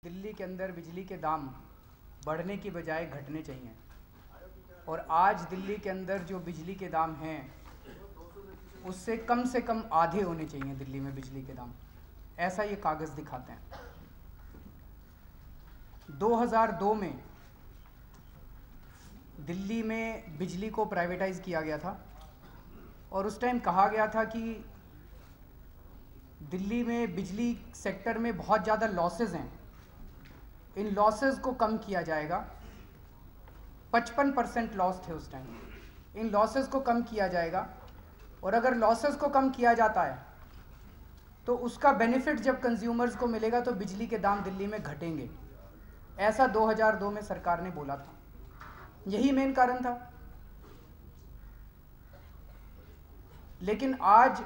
दिल्ली के अंदर बिजली के दाम बढ़ने की बजाय घटने चाहिए और आज दिल्ली के अंदर जो बिजली के दाम हैं उससे कम आधे होने चाहिए दिल्ली में बिजली के दाम, ऐसा ये कागज़ दिखाते हैं। 2002 में दिल्ली में बिजली को प्राइवेटाइज़ किया गया था और उस टाइम कहा गया था कि दिल्ली में बिजली सेक्टर में बहुत ज़्यादा लॉसेस हैं, इन लॉसेस को कम किया जाएगा। 55% लॉस थे उस टाइम, इन लॉसेस को कम किया जाएगा और अगर लॉसेस को कम किया जाता है तो उसका बेनिफिट जब कंज्यूमर्स को मिलेगा तो बिजली के दाम दिल्ली में घटेंगे, ऐसा 2002 में सरकार ने बोला था। यही मेन कारण था। लेकिन आज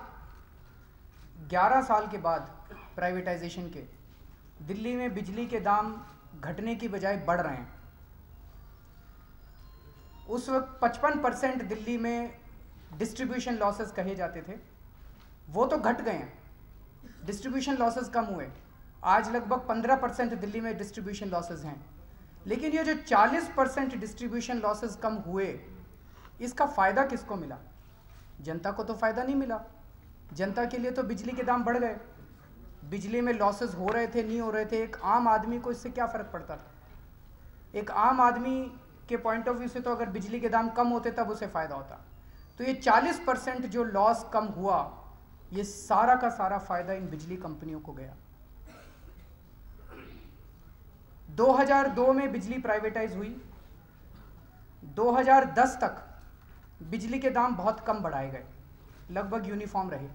11 साल के बाद प्राइवेटाइजेशन के दिल्ली में बिजली के दाम घटने की बजाय बढ़ रहे हैं। उस वक्त 55% दिल्ली में डिस्ट्रीब्यूशन लॉसेस कहे जाते थे, वो तो घट गए हैं, डिस्ट्रीब्यूशन लॉसेस कम हुए। आज लगभग 15% दिल्ली में डिस्ट्रीब्यूशन लॉसेस हैं। लेकिन ये जो 40% डिस्ट्रीब्यूशन लॉसेस कम हुए, इसका फ़ायदा किसको मिला? जनता को तो फ़ायदा नहीं मिला। जनता के लिए तो बिजली के दाम बढ़ गए, बिजली में लॉसेस हो रहे थे नहीं हो रहे थे, एक आम आदमी को इससे क्या फ़र्क पड़ता था? एक आम आदमी के पॉइंट ऑफ व्यू से तो अगर बिजली के दाम कम होते तब उसे फ़ायदा होता। तो ये 40% जो लॉस कम हुआ, ये सारा का सारा फ़ायदा इन बिजली कंपनियों को गया। 2002 में बिजली प्राइवेटाइज हुई, 2010 तक बिजली के दाम बहुत कम बढ़ाए गए, लगभग यूनिफॉर्म रहे।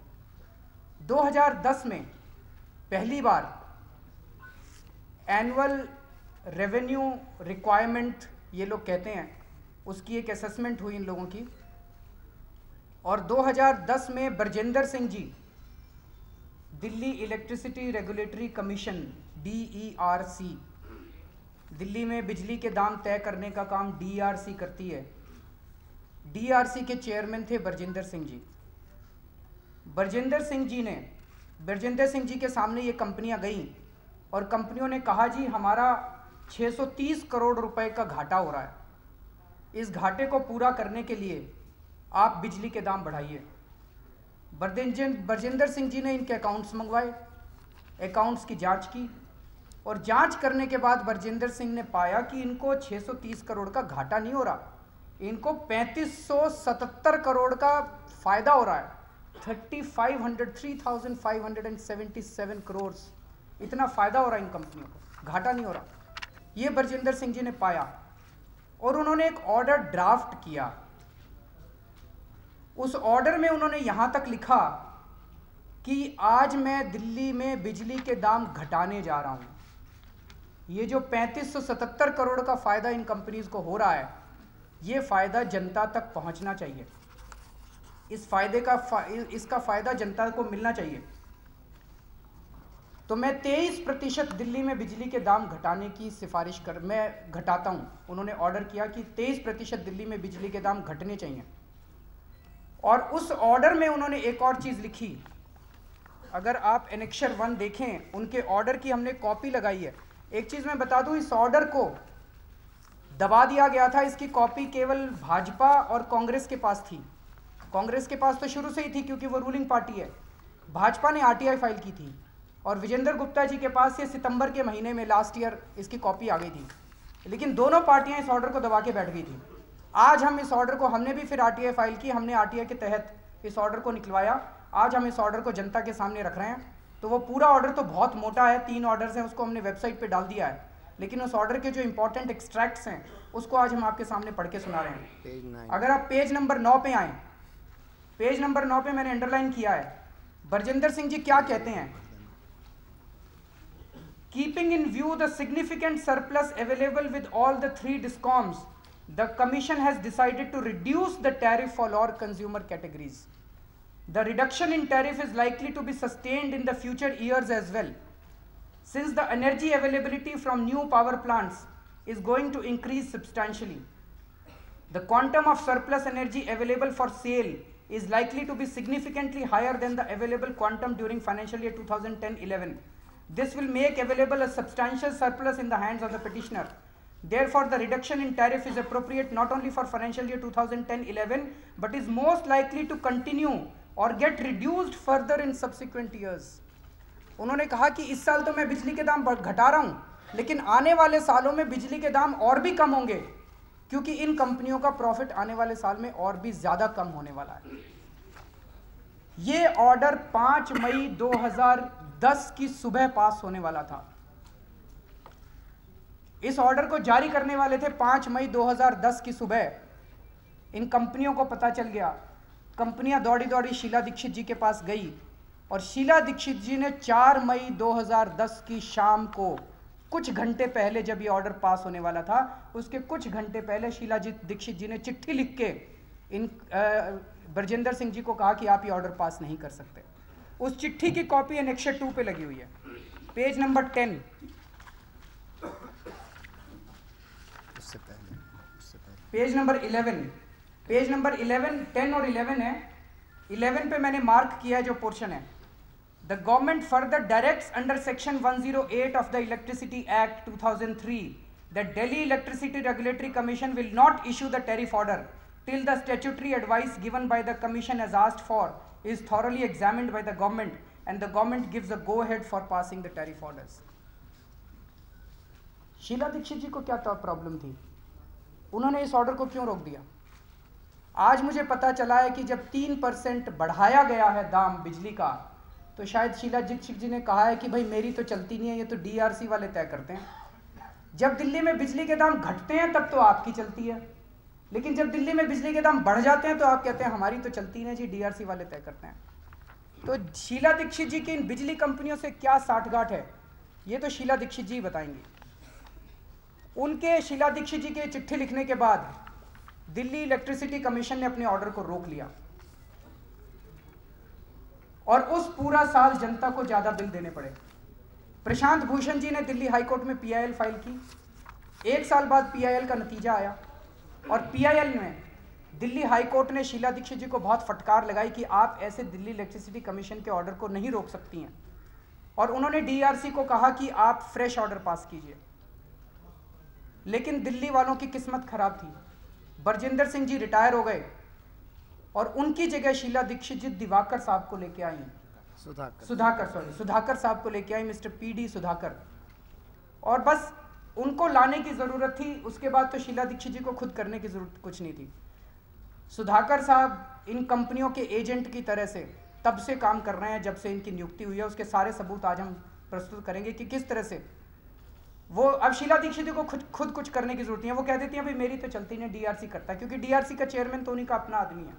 2010 में पहली बार एनुअल रेवेन्यू रिक्वायरमेंट ये लोग कहते हैं, उसकी एक असेसमेंट हुई इन लोगों की और 2010 में Brajendra Singh ji, Delhi electricity regulatory commission DERC, Delhi में बिजली के दाम तय करने का काम DERC करती है, DERC के चेयरमैन थे ब्रजेंद्र सिंह जी। ब्रजेंद्र सिंह जी के सामने ये कंपनियां गईं और कंपनियों ने कहा जी हमारा 630 करोड़ रुपए का घाटा हो रहा है, इस घाटे को पूरा करने के लिए आप बिजली के दाम बढ़ाइए। ब्रजेंद्र सिंह जी ने इनके अकाउंट्स मंगवाए, अकाउंट्स की जांच की और जांच करने के बाद ब्रजेंद्र सिंह ने पाया कि इनको 630 करोड़ का घाटा नहीं हो रहा, इनको 3577 करोड़ का फ़ायदा हो रहा है। 3,577 करोड़, इतना फ़ायदा हो रहा है इन कंपनियों को, घाटा नहीं हो रहा। ये ब्रजेंद्र सिंह जी ने पाया और उन्होंने एक ऑर्डर ड्राफ्ट किया। उस ऑर्डर में उन्होंने यहाँ तक लिखा कि आज मैं दिल्ली में बिजली के दाम घटाने जा रहा हूँ। ये जो 3577 करोड़ का फ़ायदा इन कंपनीज को हो रहा है, ये फ़ायदा जनता तक पहुँचना चाहिए, इसका फ़ायदा जनता को मिलना चाहिए। तो मैं 23% दिल्ली में बिजली के दाम घटाने की सिफारिश मैं घटाता हूँ। उन्होंने ऑर्डर किया कि 23% दिल्ली में बिजली के दाम घटने चाहिए और उस ऑर्डर में उन्होंने एक और चीज़ लिखी। अगर आप एनेक्शर 1 देखें, उनके ऑर्डर की हमने कॉपी लगाई है। एक चीज़ मैं बता दूं, इस ऑर्डर को दबा दिया गया था, इसकी कॉपी केवल भाजपा और कांग्रेस के पास थी। कांग्रेस के पास तो शुरू से ही थी क्योंकि वो रूलिंग पार्टी है। भाजपा ने RTI फाइल की थी और विजेंद्र गुप्ता जी के पास ये सितंबर के महीने में लास्ट ईयर इसकी कॉपी आ गई थी, लेकिन दोनों पार्टियां इस ऑर्डर को दबा के बैठ गई थी। आज हम इस ऑर्डर को, हमने भी फिर RTI फाइल की, हमने RTI के तहत इस ऑर्डर को निकलवाया। आज हम इस ऑर्डर को जनता के सामने रख रहे हैं। तो वो पूरा ऑर्डर तो बहुत मोटा है, 3 ऑर्डर्स हैं, उसको हमने वेबसाइट पे डाल दिया है, लेकिन उस ऑर्डर के जो इंपॉर्टेंट एक्सट्रैक्ट्स हैं उसको आज हम आपके सामने पढ़ के सुना रहे हैं। अगर आप पेज नंबर 9 पे आएँ, पेज नंबर 9 पे मैंने अंडरलाइन किया है, ब्रजेंद्र सिंह जी क्या कहते हैं। Keeping in view the significant surplus available with all the 3 discoms, the commission has decided to reduce the tariff for all consumer categories. The reduction in tariff is likely to be sustained in the future years as well, since the energy availability from new power plants is going to increase substantially. The quantum of surplus energy available for sale is likely to be significantly higher than the available quantum during financial year 2010-11. This will make available a substantial surplus in the hands of the petitioner. Therefore, the reduction in tariff is appropriate not only for financial year 2010-11, but is most likely to continue or get reduced further in subsequent years. उन्होंने कहा कि इस साल तो मैं बिजली के दाम घटा रहा हूँ, लेकिन आने वाले सालों में बिजली के दाम और भी कम होंगे, क्योंकि इन कंपनियों का प्रॉफिट आने वाले साल में और भी ज़्यादा कम होने वाला है। ये ऑर्डर 5 मई 2010 की सुबह पास होने वाला था। इस ऑर्डर को जारी करने वाले थे 5 मई 2010 की सुबह। इन कंपनियों को पता चल गया, कंपनियां दौड़ी दौड़ी शीला दीक्षित जी के पास गई और शीला दीक्षित जी ने 4 मई 2010 की शाम को, कुछ घंटे पहले जब ये ऑर्डर पास होने वाला था, उसके कुछ घंटे पहले शीला दीक्षित जी ने चिट्ठी लिख के इन ब्रजेंद्र सिंह जी को कहा कि आप ये ऑर्डर पास नहीं कर सकते। उस चिट्ठी की कॉपी एनेक्सर 2 पे लगी हुई है, page number 10। Page number 11, page number 11, 10 और 11 है। 11 पे मैंने मार्क किया है जो पोर्शन है, the government further directs under section 108 of the electricity act 2003 that Delhi electricity regulatory commission will not issue the tariff order till the statutory advice given by the commission as asked for is thoroughly examined by the government and the government gives a go ahead for passing the tariff orders. Sheila Dikshit ji को क्या problem थी? उन्होंने इस order को क्यों रोक दिया? आज मुझे पता चला है कि जब 3% बढ़ाया गया है दाम बिजली का, तो शायद शीला दीक्षित जी ने कहा है कि भाई मेरी तो चलती नहीं है, ये तो DRC वाले तय करते हैं। जब दिल्ली में बिजली के दाम घटते हैं तब तो आपकी चलती है, लेकिन जब दिल्ली में बिजली के दाम बढ़ जाते हैं तो आप कहते हैं हमारी तो चलती नहीं जी, DRC वाले तय करते हैं। तो शीला दीक्षित जी की इन बिजली कंपनियों से क्या साठगांठ है, ये तो शीला दीक्षित जी बताएंगी। उनके शीला दीक्षित जी के चिट्ठी लिखने के बाद दिल्ली इलेक्ट्रिसिटी कमीशन ने अपने ऑर्डर को रोक लिया और उस पूरा साल जनता को ज्यादा बिल देने पड़े। प्रशांत भूषण जी ने दिल्ली हाईकोर्ट में PIL फाइल की। 1 साल बाद PIL का नतीजा आया और PIL में दिल्ली हाईकोर्ट ने शीला दीक्षित जी को बहुत फटकार लगाई कि आप ऐसे दिल्ली इलेक्ट्रिसिटी कमीशन के ऑर्डर को नहीं रोक सकती हैं, और उन्होंने DRC को कहा कि आप फ्रेश ऑर्डर पास कीजिए। लेकिन दिल्ली वालों की किस्मत खराब थी, ब्रजेंद्र सिंह जी रिटायर हो गए और उनकी जगह शीला दीक्षित जी दिवाकर साहब को लेके आई, सुधाकर साहब को लेके आई, मिस्टर PD सुधाकर, और बस उनको लाने की ज़रूरत थी। उसके बाद तो शीला दीक्षित जी को खुद करने की ज़रूरत कुछ नहीं थी। सुधाकर साहब इन कंपनियों के एजेंट की तरह से तब से काम कर रहे हैं जब से इनकी नियुक्ति हुई है। उसके सारे सबूत आज हम प्रस्तुत करेंगे कि किस तरह से वो, अब शीला दीक्षित जी को खुद कुछ करने की ज़रूरत नहीं है। वो कह देती हैं भाई मेरी तो चलती नहीं, DRC करता है, क्योंकि DRC का चेयरमैन तो उन्हीं का अपना आदमी है।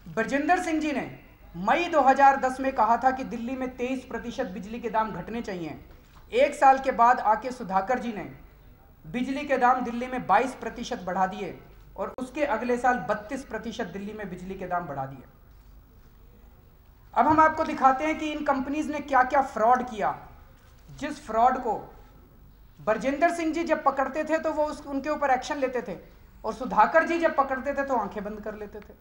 ब्रजेंद्र सिंह जी ने मई 2010 में कहा था कि दिल्ली में 23% बिजली के दाम घटने चाहिए। 1 साल के बाद आके सुधाकर जी ने बिजली के दाम दिल्ली में 22% बढ़ा दिए और उसके अगले साल 32% दिल्ली में बिजली के दाम बढ़ा दिए। अब हम आपको दिखाते हैं कि इन कंपनीज ने क्या क्या फ्रॉड किया, जिस फ्रॉड को ब्रजेंद्र सिंह जी जब पकड़ते थे तो वो उनके ऊपर एक्शन लेते थे, और सुधाकर जी जब पकड़ते थे तो आंखें बंद कर लेते थे।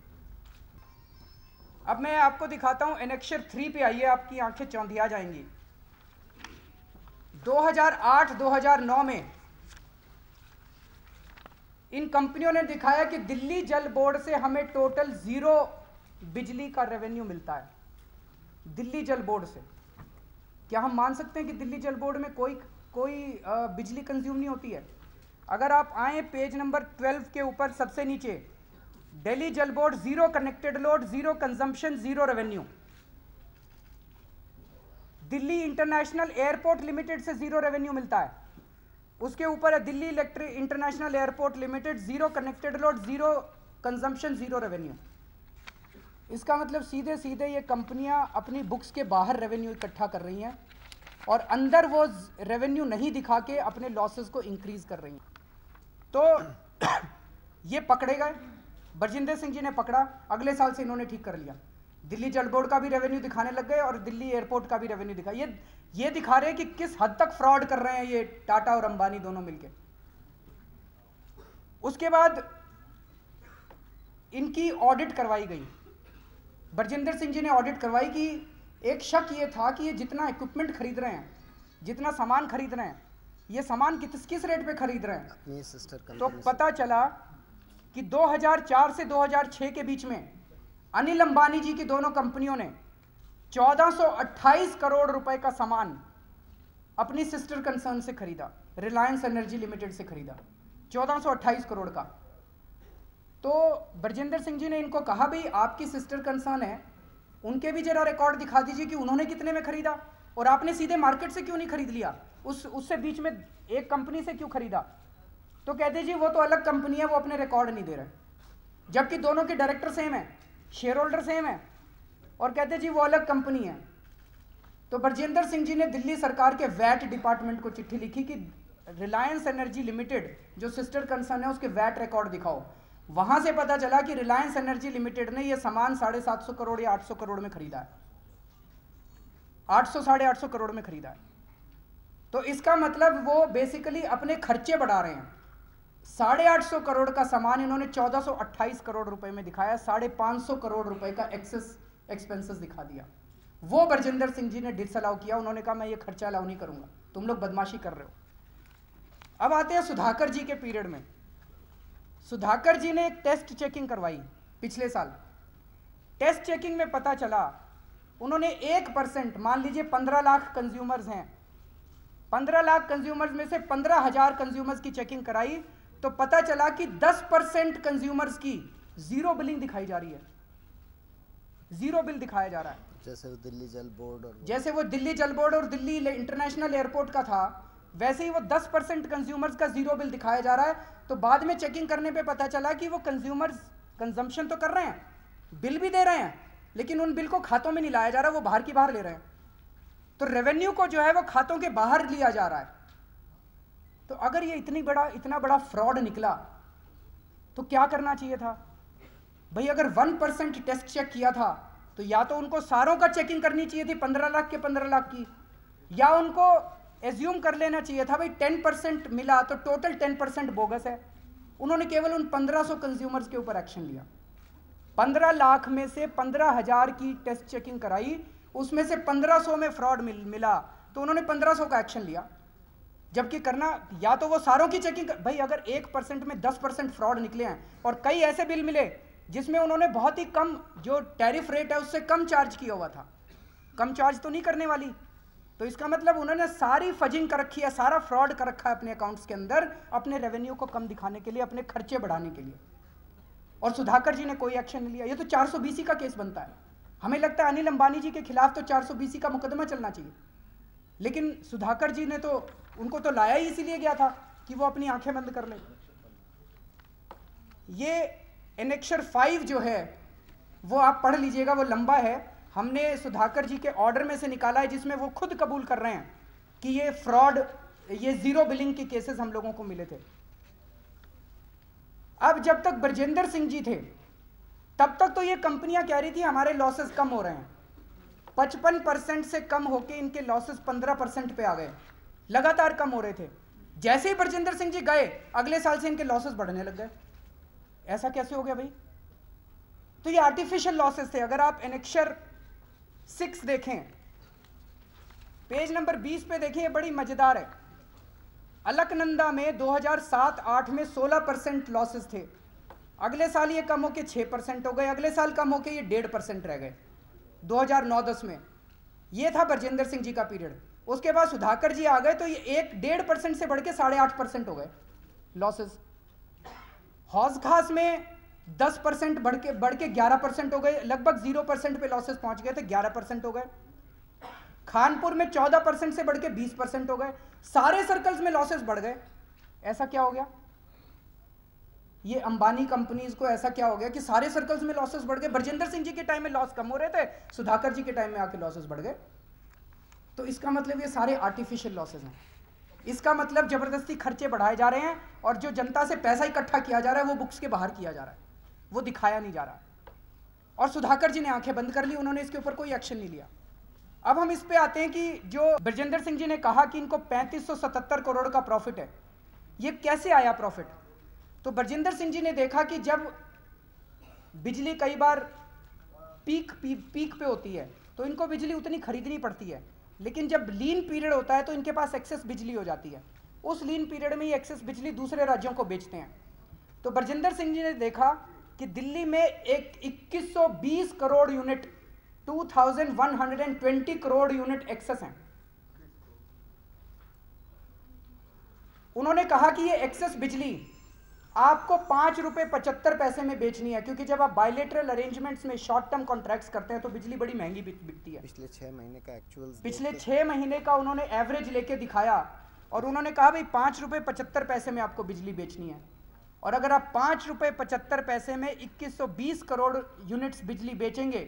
अब मैं आपको दिखाता हूं, एनेक्सर 3 पे आइए, आपकी आंखें चौंधिया जाएंगी। 2008-2009 में इन कंपनियों ने दिखाया कि दिल्ली जल बोर्ड से हमें टोटल 0 बिजली का रेवेन्यू मिलता है। दिल्ली जल बोर्ड से क्या हम मान सकते हैं कि दिल्ली जल बोर्ड में कोई बिजली कंज्यूम नहीं होती है? अगर आप आए पेज नंबर 12 के ऊपर सबसे नीचे, दिल्ली जल board 0 connected load, 0 consumption, 0 revenue. Delhi international airport limited से 0 रेवेन्यू मिलता है। उसके ऊपर है Delhi international airport limited, 0 connected load, 0 consumption, 0 revenue. इसका मतलब सीधे सीधे ये कंपनियां अपनी बुक्स के बाहर रेवेन्यू इकट्ठा कर रही हैं और अंदर वो रेवेन्यू नहीं दिखा के अपने लॉसेस को इंक्रीज कर रही हैं। तो ये पकड़े गए, ब्रजेंद्र सिंह जी ने पकड़ा, अगले साल से इन्होंने ठीक कर लिया। दिल्ली जल बोर्ड का भी रेवेन्यू दिखाने लग गए और दिल्ली एयरपोर्ट का भी रेवेन्यू दिखा। ये दिखा रहे हैं कि किस हद तक फ्रॉड कर रहे हैं ये टाटा और अंबानी दोनों मिलके। उसके बाद इनकी ऑडिट करवाई गई, ब्रजेंद्र सिंह जी ने ऑडिट करवाई कि एक शक ये था कि ये जितना इक्विपमेंट खरीद रहे हैं, जितना सामान खरीद रहे हैं, ये सामान किस रेट पे खरीद रहे हैं। अपनी सिस्टर कंपनी तो पता चला कि 2004 से 2006 के बीच में अनिल अंबानी जी की दोनों कंपनियों ने 1428 करोड़ रुपए का सामान अपनी सिस्टर कंसर्न से खरीदा, रिलायंस एनर्जी लिमिटेड से खरीदा, 1428 करोड़ का। तो ब्रजेंद्र सिंह जी ने इनको कहा, भाई आपकी सिस्टर कंसर्न है, उनके भी जरा रिकॉर्ड दिखा दीजिए कि उन्होंने कितने में खरीदा और आपने सीधे मार्केट से क्यों नहीं खरीद लिया, उससे बीच में एक कंपनी से क्यों खरीदा। तो कहते जी वो तो अलग कंपनी है, वो अपने रिकॉर्ड नहीं दे रहे, जबकि दोनों के डायरेक्टर सेम है, शेयर होल्डर सेम है, और कहते जी वो अलग कंपनी है। तो ब्रजेंद्र सिंह जी ने दिल्ली सरकार के वैट डिपार्टमेंट को चिट्ठी लिखी कि रिलायंस एनर्जी लिमिटेड जो सिस्टर कंसर्न है उसके वैट रिकॉर्ड दिखाओ। वहां से पता चला कि रिलायंस एनर्जी लिमिटेड ने यह सामान 750 करोड़ या 800 करोड़ में खरीदा है, 800 साढ़े 800 करोड़ में खरीदा है। तो इसका मतलब वो बेसिकली अपने खर्चे बढ़ा रहे हैं। 850 करोड़ का सामान इन्होंने 1428 करोड़ रुपए में दिखाया, 550 करोड़ रुपए का एक्सेस एक्सपेंसेस दिखा दिया। वो ब्रजेंद्र सिंह जी ने डिसअलाउ किया, उन्होंने कहा मैं ये खर्चा अलाउ नहीं करूंगा, तुम लोग बदमाशी कर रहे हो। अब आते हैं सुधाकर जी के पीरियड में। सुधाकर जी ने एक टेस्ट चेकिंग करवाई पिछले साल। टेस्ट चेकिंग में पता चला उन्होंने 1%, मान लीजिए 15 लाख कंज्यूमर्स हैं, 15 लाख कंज्यूमर्स में से 15,000 कंज्यूमर्स की चेकिंग कराई, तो पता चला कि 10% कंज्यूमर्स की जीरो बिलिंग दिखाई जा रही है, जीरो बिल दिखाया जा रहा है। जैसे वो दिल्ली जल बोर्ड और दिल्ली इंटरनेशनल एयरपोर्ट का था, वैसे ही वो 10% कंज्यूमर्स का जीरो बिल दिखाया जा रहा है। तो बाद में चेकिंग करने पे पता चला कि वो कंज्यूमर्स कंजम्पशन तो कर रहे हैं, बिल भी दे रहे हैं, लेकिन उन बिल को खातों में नहीं लाया जा रहा, वो बाहर की बाहर ले रहे हैं। तो रेवेन्यू को जो है वो खातों के बाहर लिया जा रहा है। तो अगर ये इतना बड़ा फ्रॉड निकला तो क्या करना चाहिए था भाई। अगर 1% टेस्ट चेक किया था तो या तो उनको सारों का चेकिंग करनी चाहिए थी, 15 लाख के 15 लाख की, या उनको एज्यूम कर लेना चाहिए था भाई 10% मिला तो टोटल 10% बोगस है। उन्होंने केवल उन 1500 कंज्यूमर्स के ऊपर एक्शन लिया। 15 लाख में से 15,000 की टेस्ट चेकिंग कराई, उसमें से 1500 में फ्रॉड मिला, तो उन्होंने 1500 का एक्शन लिया। जबकि करना या तो वो सारों की चेकिंग भाई अगर 1% में 10% फ्रॉड निकले हैं और कई ऐसे बिल मिले जिसमें उन्होंने बहुत ही कम, जो टैरिफ रेट है उससे कम चार्ज किया हुआ था, कम चार्ज तो नहीं करने वाली, तो इसका मतलब उन्होंने सारी फजिंग कर रखी है, सारा फ्रॉड कर रखा है अपने अकाउंट्स के अंदर, अपने रेवेन्यू को कम दिखाने के लिए, अपने खर्चे बढ़ाने के लिए। और सुधाकर जी ने कोई एक्शन नहीं लिया। ये तो 420 का केस बनता है। हमें लगता है अनिल अंबानी जी के खिलाफ तो 420 का मुकदमा चलना चाहिए, लेकिन सुधाकर जी ने तो, उनको तो लाया ही इसीलिए गया था कि वो अपनी आंखें बंद कर ले। ये एनेक्शर 5 जो है वो आप पढ़ लीजिएगा, वो लंबा है, हमने सुधाकर जी के ऑर्डर में से निकाला है, जिसमें वो खुद कबूल कर रहे हैं कि ये फ्रॉड, ये जीरो बिलिंग के केसेस हम लोगों को मिले थे। अब जब तक ब्रजेंद्र सिंह जी थे तब तक तो ये कंपनियां कह रही थी हमारे लॉसेस कम हो रहे हैं, 55% से कम होके इनके लॉसेस 15% पे आ गए, लगातार कम हो रहे थे। जैसे ही ब्रजेंद्र सिंह जी गए अगले साल से इनके लॉसेस बढ़ने लग गए। ऐसा कैसे हो गया भाई? तो ये आर्टिफिशियल लॉसेस थे। अगर आप एनेक्शर 6 देखें, पेज नंबर 20 पे देखें, ये बड़ी मजेदार है। अलकनंदा में 2007-8 में 16% लॉसेस थे, अगले साल ये कम होके 6% हो गए, अगले साल कम होके ये 1.5% रह गए 2009-10 में। ये था ब्रजेंद्र सिंह जी का पीरियड। उसके बाद सुधाकर जी आ गए तो ये 1.5% से बढ़ के 8.5% हो गए लॉसेस। हौज खास में 10% बढ़ के 11% हो गए, लगभग 0% पे लॉसेस पहुंच गए थे, 11% हो गए। खानपुर में 14% से बढ़ के 20% हो गए, सारे सर्कल्स में लॉसेस बढ़ गए। ऐसा क्या हो गया? ये अंबानी कंपनीज को ऐसा क्या हो गया कि सारे सर्कल्स में लॉसेस बढ़ गए? ब्रजेंद्र सिंह जी के टाइम में लॉस कम हो रहे थे, सुधाकर जी के टाइम में आके लॉसेस बढ़ गए। तो इसका मतलब ये सारे आर्टिफिशियल लॉसेस हैं। इसका मतलब जबरदस्ती खर्चे बढ़ाए जा रहे हैं और जो जनता से पैसा इकट्ठा किया जा रहा है वो बुक्स के बाहर किया जा रहा है, वो दिखाया नहीं जा रहा। और सुधाकर जी ने आंखें बंद कर ली, उन्होंने इसके ऊपर कोई एक्शन नहीं लिया। अब हम इस पे आते हैं कि जो ब्रजेंद्र सिंह जी ने कहा कि इनको 3577 करोड़ का प्रॉफिट है, ये कैसे आया प्रॉफिट? तो ब्रजेंद्र सिंह जी ने देखा कि जब बिजली कई बार पीक पे होती है तो इनको बिजली उतनी खरीदनी पड़ती है। लेकिन जब लीन पीरियड होता है तो इनके पास एक्सेस बिजली हो जाती है, उस लीन पीरियड में ये एक्सेस बिजली दूसरे राज्यों को बेचते हैं। तो बरजिंदर सिंह जी ने देखा कि दिल्ली में एक 2120 crore unit 2120 crore unit excess हैं। उन्होंने कहा कि ये एक्सेस बिजली आपको 5 रुपए 75 पैसे में बेचनी है, क्योंकि जब आप बायलेटरल अरेंजमेंट्स में शॉर्ट टर्म कॉन्ट्रैक्ट्स करते हैं तो बिजली बड़ी महंगी बिकती है। पिछले 6 महीने का एक्चुअल्स, पिछले 6 महीने का उन्होंने एवरेज लेके दिखाया और उन्होंने कहा भाई 5 रुपए 75 पैसे में आपको बिजली बेचनी है। और अगर आप 5 रुपए 75 पैसे में 2120 करोड़ यूनिट्स बिजली बेचेंगे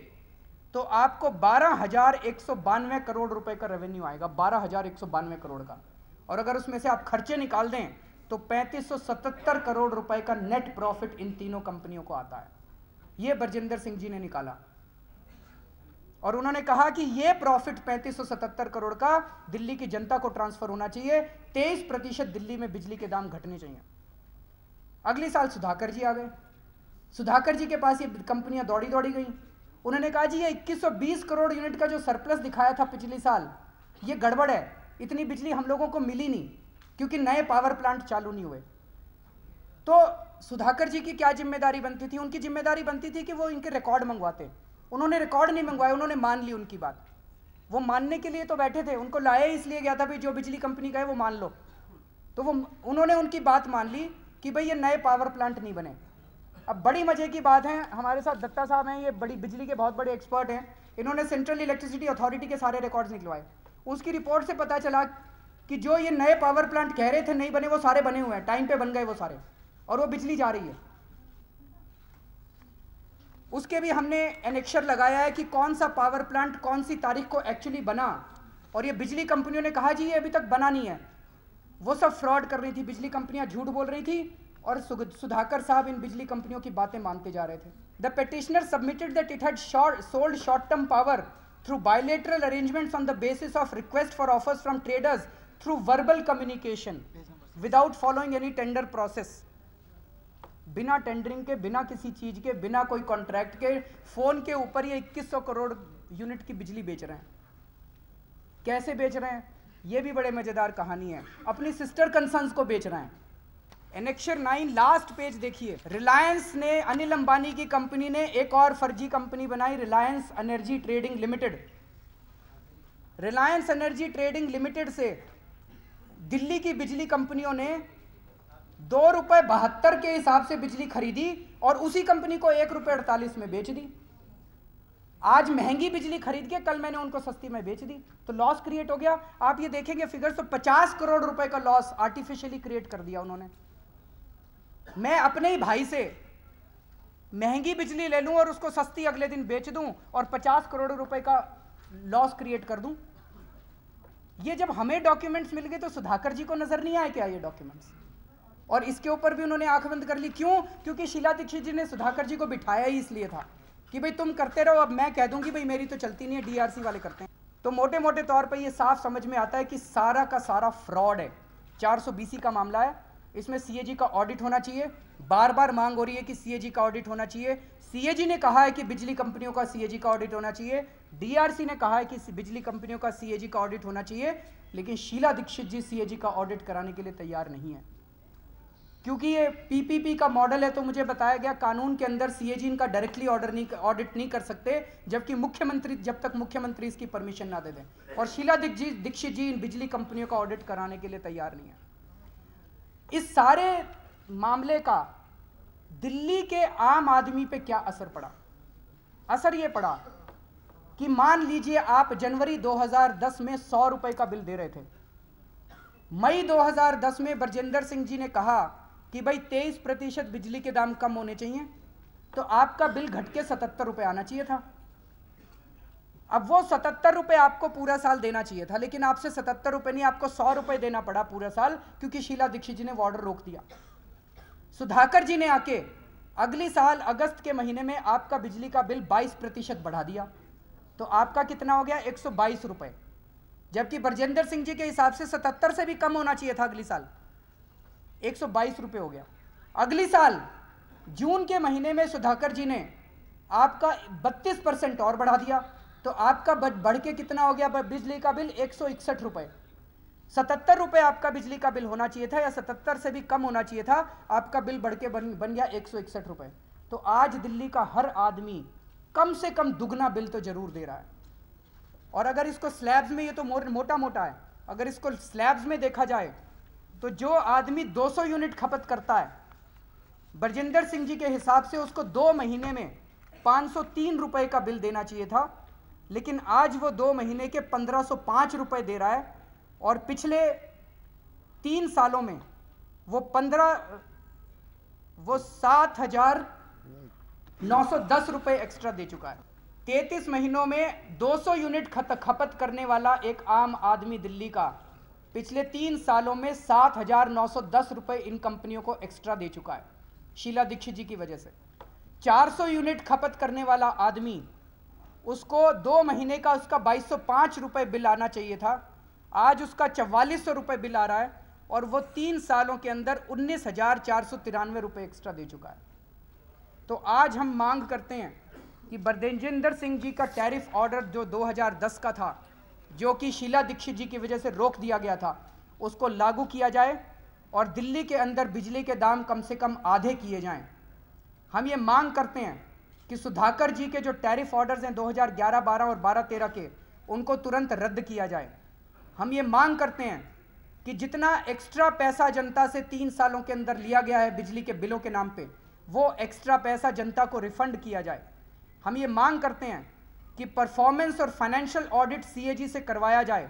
तो आपको 12,192 करोड़ रुपए का रेवेन्यू आएगा, 12,192 करोड़ का। और अगर उसमें से आप खर्चे निकाल दें तो 3577 करोड़ रुपए का नेट प्रॉफिट इन तीनों कंपनियों को आता है। यह बरजिंदर सिंह जी ने निकाला और उन्होंने कहा कि यह प्रॉफिट 3577 करोड़ का दिल्ली की जनता को ट्रांसफर होना चाहिए। 23% दिल्ली में बिजली के दाम घटने चाहिए। अगले साल सुधाकर जी आ गए। सुधाकर जी के पास ये कंपनियां दौड़ी दौड़ी गई। उन्होंने कहा जी ये 2120 करोड़ यूनिट का जो सरप्लस दिखाया था पिछले साल, ये गड़बड़ है, इतनी बिजली हम लोगों को मिली नहीं क्योंकि नए पावर प्लांट चालू नहीं हुए। तो सुधाकर जी की क्या जिम्मेदारी बनती थी? उनकी जिम्मेदारी बनती थी कि वो इनके रिकॉर्ड मंगवाते। उन्होंने रिकॉर्ड नहीं मंगवाए, उन्होंने मान ली उनकी बात। वो मानने के लिए तो बैठे थे, उनको लाया इसलिए गया था भाई जो बिजली कंपनी का है वो मान लो। तो वो उन्होंने उनकी बात मान ली कि भाई ये नए पावर प्लांट नहीं बने। अब बड़ी मजे की बात है, हमारे साथ दत्ता साहब हैं, ये बड़ी बिजली के बहुत बड़े एक्सपर्ट हैं। इन्होंने सेंट्रल इलेक्ट्रिसिटी अथॉरिटी के सारे रिकॉर्ड्स निकलवाए। उसकी रिपोर्ट से पता चला कि जो ये नए पावर प्लांट कह रहे थे नहीं बने, वो सारे बने हुए हैं, टाइम पे बन गए वो सारे, और वो बिजली जा रही है। उसके भी हमने एनेक्शर लगाया है कि कौन सा पावर प्लांट कौन सी तारीख को एक्चुअली बना, और ये बिजली कंपनियों ने कहा जी ये अभी तक बना नहीं है। वो सब फ्रॉड कर रही थी, बिजली कंपनियां झूठ बोल रही थी और सुधाकर साहब इन बिजली कंपनियों की बातें मानते जा रहे थे। The petitioner submitted that it had sold short term power through bilateral arrangements on the basis of request for offers from traders through verbal communication without following any tender process। बिना टेंडरिंग के, बिना किसी चीज के, बिना कोई contract के phone के ऊपर ये 2100 करोड़ यूनिट की बिजली बेच रहे हैं। कैसे बेच रहे हैं? ये भी बड़े मजेदार कहानी है। अपनी सिस्टर कंसर्न्स को बेच रहे हैं। एनेक्शर 9 लास्ट पेज देखिए। रिलायंस ने, अनिल अंबानी की कंपनी ने एक और फर्जी कंपनी बनाई, Reliance energy trading limited. Reliance energy trading limited से दिल्ली की बिजली कंपनियों ने ₹2.72 के हिसाब से बिजली खरीदी और उसी कंपनी को ₹1.48 में बेच दी। आज महंगी बिजली खरीद के कल मैंने उनको सस्ती में बेच दी, तो लॉस क्रिएट हो गया। आप ये देखेंगे फिगर्स, तो 50 करोड़ रुपए का लॉस आर्टिफिशियली क्रिएट कर दिया उन्होंने। मैं अपने ही भाई से महंगी बिजली ले लूं और उसको सस्ती अगले दिन बेच दूं और 50 करोड़ रुपए का लॉस क्रिएट कर दूं। ये जब हमें डॉक्यूमेंट्स मिल गए तो सुधाकर जी को नजर नहीं आए क्या ये डॉक्यूमेंट्स? और इसके ऊपर भी उन्होंने आंख बंद कर ली। क्यों? क्योंकि शीला दीक्षित जी ने सुधाकर जी को बिठाया ही इसलिए था कि भाई तुम करते रहो, अब मैं कह दूंगी भाई मेरी तो चलती नहीं है, डीआरसी वाले करते हैं। तो मोटे मोटे तौर पर यह साफ समझ में आता है कि सारा का सारा फ्रॉड है। 420 का मामला है, इसमें सीएजी का ऑडिट होना चाहिए। बार बार मांग हो रही है कि सीएजी का ऑडिट होना चाहिए। सीएजी ने कहा है कि बिजली कंपनियों का सीएजी का ऑडिट होना चाहिए, डीआरसी ने कहा है कि बिजली कंपनियों का सीएजी का ऑडिट होना चाहिए, लेकिन शीला दीक्षित जी सीएजी का ऑडिट कराने के लिए तैयार नहीं है। क्योंकि ये पीपीपी का मॉडल है, तो मुझे बताया गया कानून के अंदर सीएजी इनका डायरेक्टली ऑडिट नहीं कर सकते, जबकि मुख्यमंत्री, जब तक मुख्यमंत्री इसकी परमिशन ना दे दें। और शीला दीक्षित जी इन बिजली कंपनियों का ऑडिट कराने के लिए तैयार नहीं है। इस सारे मामले का दिल्ली के आम आदमी पे क्या असर पड़ा? असर यह पड़ा कि मान लीजिए आप जनवरी 2010 में 100 रुपए का बिल दे रहे थे। मई 2010 में बरजिंदर सिंह जी ने कहा कि भाई 23% बिजली के दाम कम होने चाहिए, तो आपका बिल घट के 77 रुपए आना चाहिए था। अब वो 77 रुपए आपको पूरा साल देना चाहिए था, लेकिन आपसे 77 रुपए नहीं, आपको 100 रुपए देना पड़ा पूरा साल, क्योंकि शीला दीक्षित जी ने ऑर्डर रोक दिया। सुधाकर जी ने आके अगली साल अगस्त के महीने में आपका बिजली का बिल 22% बढ़ा दिया, तो आपका कितना हो गया? 122 रुपए, जबकि बरजिंदर सिंह जी के हिसाब से 77 से भी कम होना चाहिए था। अगली साल 122 रुपए हो गया। अगली साल जून के महीने में सुधाकर जी ने आपका 32% और बढ़ा दिया, तो आपका बढ़ के कितना हो गया बिजली का बिल? 161 रुपए। 77 रुपए आपका बिजली का बिल होना चाहिए था, या 77 से भी कम होना चाहिए था, आपका बिल बढ़ के बन गया 161 रुपए। तो आज दिल्ली का हर आदमी कम से कम दुगना बिल तो जरूर दे रहा है। और अगर इसको स्लैब्स में, ये तो मोटा मोटा है, अगर इसको स्लैब्स में देखा जाए तो जो आदमी 200 यूनिट खपत करता है, बरजिंदर सिंह जी के हिसाब से उसको 2 महीने में 503 रुपए का बिल देना चाहिए था, लेकिन आज वो 2 महीने के 1505 रुपए दे रहा है। और पिछले 3 सालों में वो 7,910 रुपए एक्स्ट्रा दे चुका है। 33 महीनों में 200 यूनिट खपत करने वाला एक आम आदमी दिल्ली का पिछले 3 सालों में 7,910 रुपए इन कंपनियों को एक्स्ट्रा दे चुका है, शीला दीक्षित जी की वजह से। 400 यूनिट खपत करने वाला आदमी, उसको 2 महीने का उसका 2205 रुपए बिल आना चाहिए था, आज उसका 4400 रुपए बिल आ रहा है, और वो 3 सालों के अंदर 19,493 रुपए एक्स्ट्रा दे चुका है। तो आज हम मांग करते हैं कि बरजिंदर सिंह जी का टैरिफ ऑर्डर जो 2010 का था, जो कि शीला दीक्षित जी की वजह से रोक दिया गया था, उसको लागू किया जाए और दिल्ली के अंदर बिजली के दाम कम से कम आधे किए जाएं। हम ये मांग करते हैं कि सुधाकर जी के जो टैरिफ ऑर्डर्स हैं 2011, 12 और 12, 13 के, उनको तुरंत रद्द किया जाए। हम ये मांग करते हैं कि जितना एक्स्ट्रा पैसा जनता से 3 सालों के अंदर लिया गया है बिजली के बिलों के नाम पे, वो एक्स्ट्रा पैसा जनता को रिफंड किया जाए। हम ये मांग करते हैं कि परफॉर्मेंस और फाइनेंशियल ऑडिट सीएजी से करवाया जाए,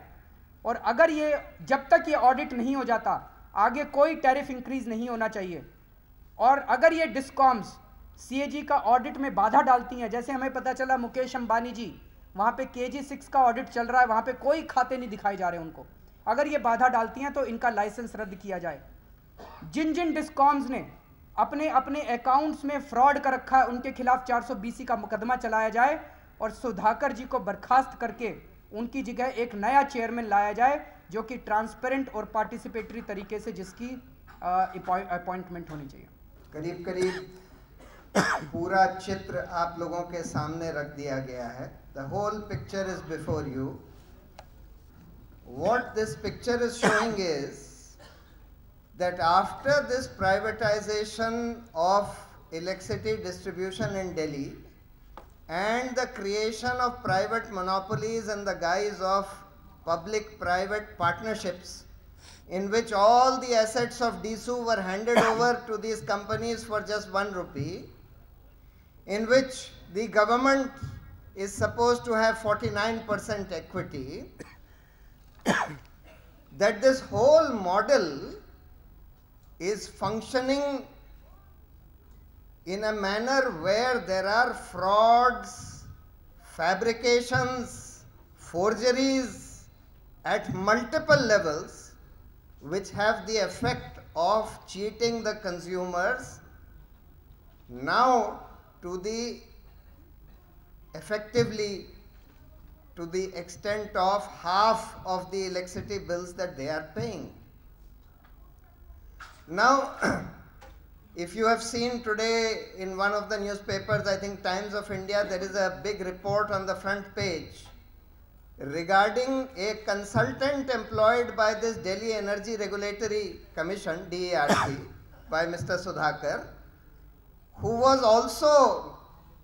और अगर ये जब तक ये ऑडिट नहीं हो जाता, आगे कोई टैरिफ इंक्रीज नहीं होना चाहिए। और अगर ये डिस्कॉम्स सीएजी का ऑडिट में बाधा डालती हैं, जैसे हमें पता चला मुकेश अंबानी जी वहाँ पे KG6 का ऑडिट चल रहा है, वहाँ पे कोई खाते नहीं दिखाए जा रहे उनको, अगर ये बाधा डालती हैं तो इनका लाइसेंस रद्द किया जाए। जिन जिन डिस्कॉम्स ने अपने अपने अकाउंट्स में फ्रॉड कर रखा है, उनके खिलाफ 420 का मुकदमा चलाया जाए, और सुधाकर जी को बर्खास्त करके उनकी जगह एक नया चेयरमैन लाया जाए, जो कि ट्रांसपेरेंट और पार्टिसिपेटरी तरीके से जिसकी अपॉइंटमेंट होनी चाहिए। करीब करीब पूरा चित्र आप लोगों के सामने रख दिया गया है। The whole picture is before you. What this picture is showing is that after this privatization of electricity distribution in Delhi and the creation of private monopolies in the guise of public-private partnerships, in which all the assets of DSU were handed over to these companies for just 1 rupee, in which the government is supposed to have 49% equity, that this whole model is functioning in a manner where there are frauds, fabrications, forgeries at multiple levels, which have the effect of cheating the consumers, now to the effectively to the extent of half of the electricity bills that they are paying. Now, if you have seen today in one of the newspapers, I think Times of India, there is a big report on the front page regarding a consultant employed by this Delhi Energy Regulatory Commission, DERC, by Mr. Sudhakar, who was also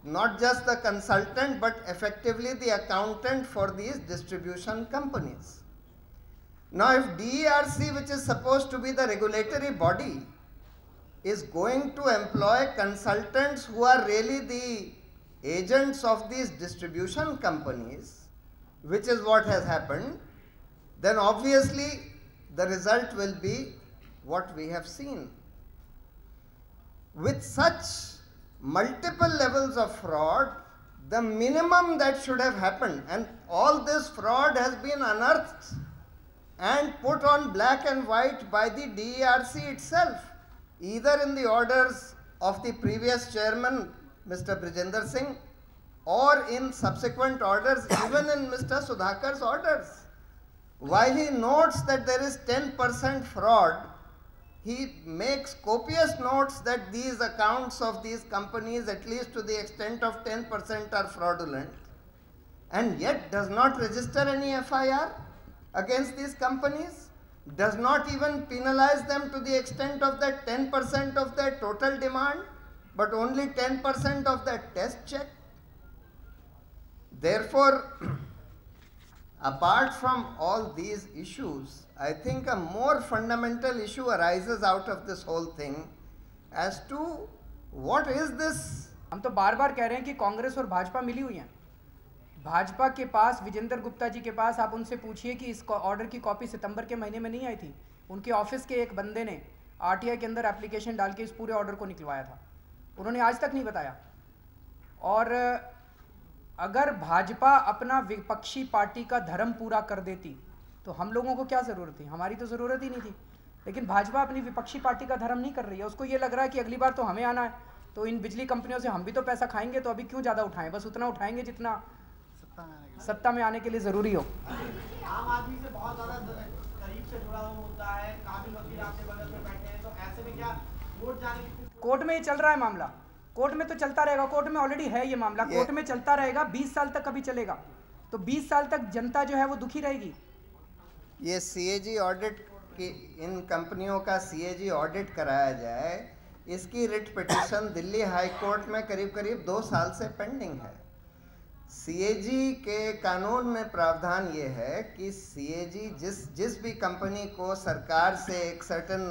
not just the consultant but effectively the accountant for these distribution companies. Now, if DERC, which is supposed to be the regulatory body, is going to employ consultants who are really the agents of these distribution companies, which is what has happened, then obviously the result will be what we have seen. With such multiple levels of fraud, the minimum that should have happened, and all this fraud has been unearthed and put on black and white by the DERC itself, either in the orders of the previous chairman, Mr. Brijender Singh, or in subsequent orders, even in Mr. Sudhakar's orders. While he notes that there is 10% fraud, he makes copious notes that these accounts of these companies, at least to the extent of 10%, are fraudulent. and yet does not register any FIR against these companies, does not even penalize them to the extent of that 10% of their total demand, but only 10% of that test check. Therefore, apart from all these issues, I think a more fundamental issue arises out of this whole thing as to what is this. हम तो बार बार कह रहे हैं कि कांग्रेस और भाजपा मिली हुई हैं। भाजपा के पास, विजेंद्र गुप्ता जी के पास, आप उनसे पूछिए कि इस ऑर्डर की कॉपी सितंबर के महीने में नहीं आई थी। उनके ऑफिस के एक बंदे ने आरटीआई के अंदर एप्लीकेशन डाल के इस पूरे ऑर्डर को निकलवाया था। उन्होंने आज तक नहीं बताया। और अगर भाजपा अपना विपक्षी पार्टी का धर्म पूरा कर देती तो हम लोगों को क्या ज़रूरत थी? हमारी तो ज़रूरत ही नहीं थी। लेकिन भाजपा अपनी विपक्षी पार्टी का धर्म नहीं कर रही है। उसको ये लग रहा है कि अगली बार तो हमें आना है, तो इन बिजली कंपनियों से हम भी तो पैसा खाएंगे, तो अभी क्यों ज़्यादा उठाएं? बस उतना उठाएंगे जितना सत्ता में आने के लिए ज़रूरी हो। आम आदमी से बहुत ज़्यादा करीब से जुड़ा हुआ होता है, काबिल वकील आपके बगल में बैठे हैं, तो ऐसे में क्या कोर्ट जाने की? कोर्ट में ये चल रहा है मामला, कोर्ट में तो चलता रहेगा। कोर्ट में ऑलरेडी है ये मामला, कोर्ट में चलता रहेगा। 20 साल तक अभी चलेगा, तो 20 साल तक जनता जो है वो दुखी रहेगी। ये सीएजी ऑडिट की, इन कंपनियों का सीएजी ऑडिट कराया जाए, इसकी writ petition Delhi high court में करीब करीब 2 साल से पेंडिंग है। सीएजी के कानून में प्रावधान ये है कि सीएजी जिस भी कंपनी को सरकार से एक सर्टेन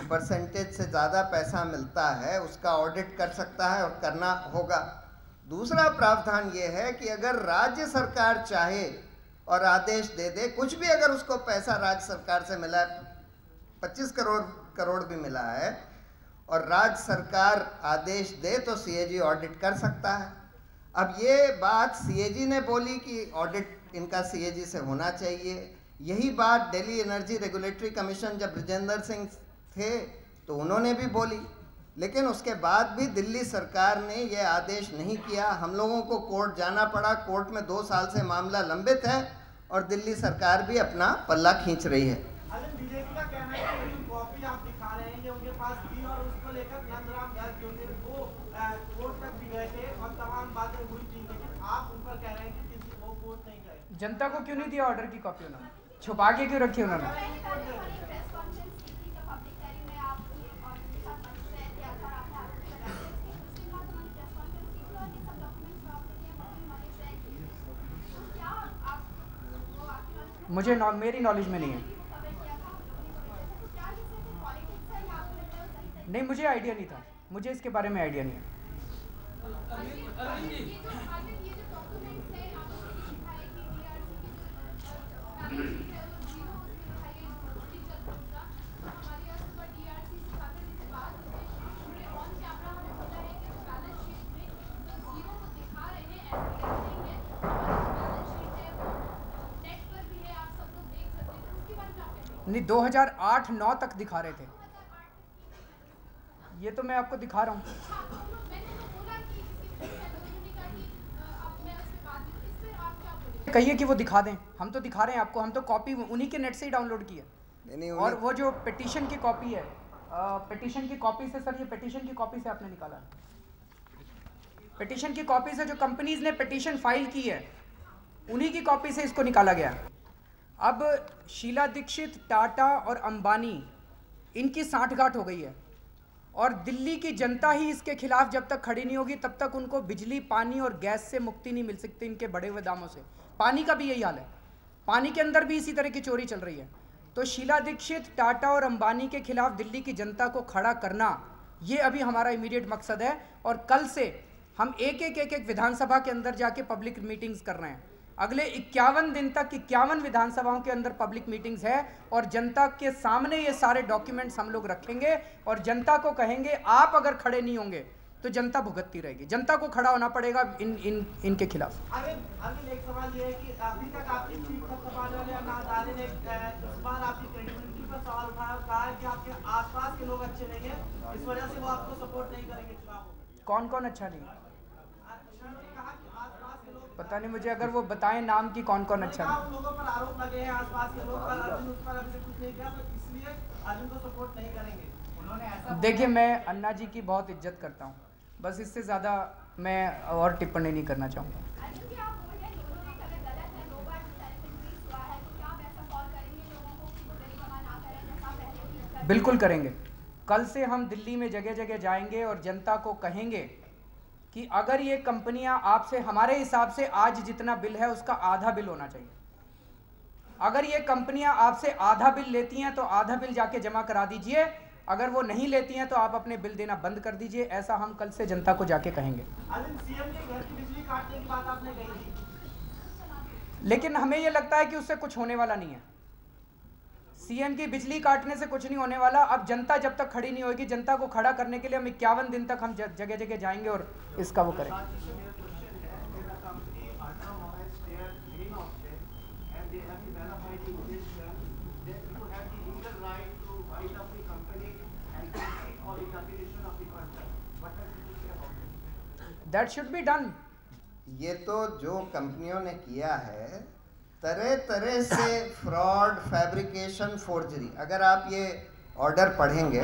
परसेंटेज से ज़्यादा पैसा मिलता है उसका ऑडिट कर सकता है और करना होगा। दूसरा प्रावधान ये है कि अगर राज्य सरकार चाहे और आदेश दे दे, कुछ भी अगर उसको पैसा राज्य सरकार से मिला है, 25 करोड़ भी मिला है, और राज्य सरकार आदेश दे तो सीएजी ऑडिट कर सकता है। अब ये बात सीएजी ने बोली कि ऑडिट इनका सीएजी से होना चाहिए। यही बात दिल्ली एनर्जी रेगुलेटरी कमीशन जब ब्रिजेंद्र सिंह थे तो उन्होंने भी बोली, लेकिन उसके बाद भी दिल्ली सरकार ने यह आदेश नहीं किया। हम लोगों को कोर्ट जाना पड़ा, कोर्ट में 2 साल से मामला लंबित है और दिल्ली सरकार भी अपना पल्ला खींच रही है। बीजेपी का कहना है कि कॉपी आप दिखा रहे हैं, ये उनके पास थी और उसको लेकर नंदराम गर्ग जो थे वो कोर्ट तक भी गए थे और तमाम बातें हुई थी, लेकिन आप उन पर कह रहे हैं कि किसी वो कोर्ट नहीं गए। जनता को क्यों नहीं दिया ऑर्डर की कॉपी? उन्होंने छुपा के क्यों रखी? उन्होंने मेरी नॉलेज में नहीं है। नहीं, मुझे आइडिया नहीं था, मुझे इसके बारे में आइडिया नहीं है। नहीं, 2008-9 तक दिखा रहे थे। ये तो मैं आपको दिखा रहा हूँ। कहिए कि वो दिखा दें, हम तो दिखा रहे हैं आपको। हम तो कॉपी उन्हीं के नेट से ही डाउनलोड की है। और वो जो पिटीशन की कॉपी है, पिटीशन की कॉपी से, सर ये पिटीशन की कॉपी से आपने निकाला है। पिटीशन की कॉपी से जो कंपनीज ने पिटीशन फाइल की है उन्हीं की कॉपी से इसको निकाला गया। अब शीला दीक्षित, टाटा और अंबानी, इनकी साठगांठ हो गई है और दिल्ली की जनता ही इसके खिलाफ जब तक खड़ी नहीं होगी तब तक उनको बिजली, पानी और गैस से मुक्ति नहीं मिल सकती, इनके बढ़े हुए दामों से। पानी का भी यही हाल है, पानी के अंदर भी इसी तरह की चोरी चल रही है। तो शीला दीक्षित, टाटा और अंबानी के खिलाफ दिल्ली की जनता को खड़ा करना, ये अभी हमारा इमीडिएट मकसद है। और कल से हम एक विधानसभा के अंदर जाके पब्लिक मीटिंग्स कर रहे हैं। अगले 51 दिन तक 51 विधानसभाओं के अंदर पब्लिक मीटिंग्स है और जनता के सामने ये सारे डॉक्यूमेंट्स हम लोग रखेंगे और जनता को कहेंगे आप अगर खड़े नहीं होंगे तो जनता भुगतती रहेगी। जनता को खड़ा होना पड़ेगा इनके खिलाफ। अरविंद, एक सवाल ये है कि अभी तक आपकी चीफ ऑफ सवाल वाले अनादानी ने इस बार आपकी क्रेडिबिलिटी पर सवाल उठाया और कहा है कि आपके आसपास के लोग अच्छे नहीं हैं, इस वजह से वो आपको सपोर्ट नहीं करेंगे चुनाव में। कौन कौन अच्छा नहीं? पता नहीं मुझे, अगर वो बताएं नाम की कौन कौन अच्छा नहीं। लोगों पर आरोप लगे हैं आसपास के लोग पर, अर्जुन उस पर अभी से कुछ नहीं किया तो इसलिए अर्जुन को सपोर्ट नहीं करेंगे उन्होंने ऐसा। देखिए, मैं अन्ना जी की बहुत इज्जत करता हूँ, बस इससे ज़्यादा मैं और टिप्पणी नहीं करना चाहूँगा। बिल्कुल करेंगे। कल से हम दिल्ली में जगह जगह जाएंगे और जनता को कहेंगे कि अगर ये कंपनियां आपसे, हमारे हिसाब से आज जितना बिल है उसका आधा बिल होना चाहिए। अगर ये कंपनियां आपसे आधा बिल लेती हैं तो आधा बिल जाके जमा करा दीजिए, अगर वो नहीं लेती हैं तो आप अपने बिल देना बंद कर दीजिए। ऐसा हम कल से जनता को जाके कहेंगे। सीएम के घर की बिजली काटने की बात आपने कही थी, लेकिन हमें ये लगता है कि उससे कुछ होने वाला नहीं है। सीएम की बिजली काटने से कुछ नहीं होने वाला। अब जनता जब तक खड़ी नहीं होगी, जनता को खड़ा करने के लिए हम 51 दिन तक हम जगह जगह जाएंगे और इसका वो करेंगे। That should be done. ये तो जो कंपनियों ने किया है, तरह तरह से फ्रॉड, फैब्रिकेशन, फोर्जरी। अगर आप ये ऑर्डर पढ़ेंगे,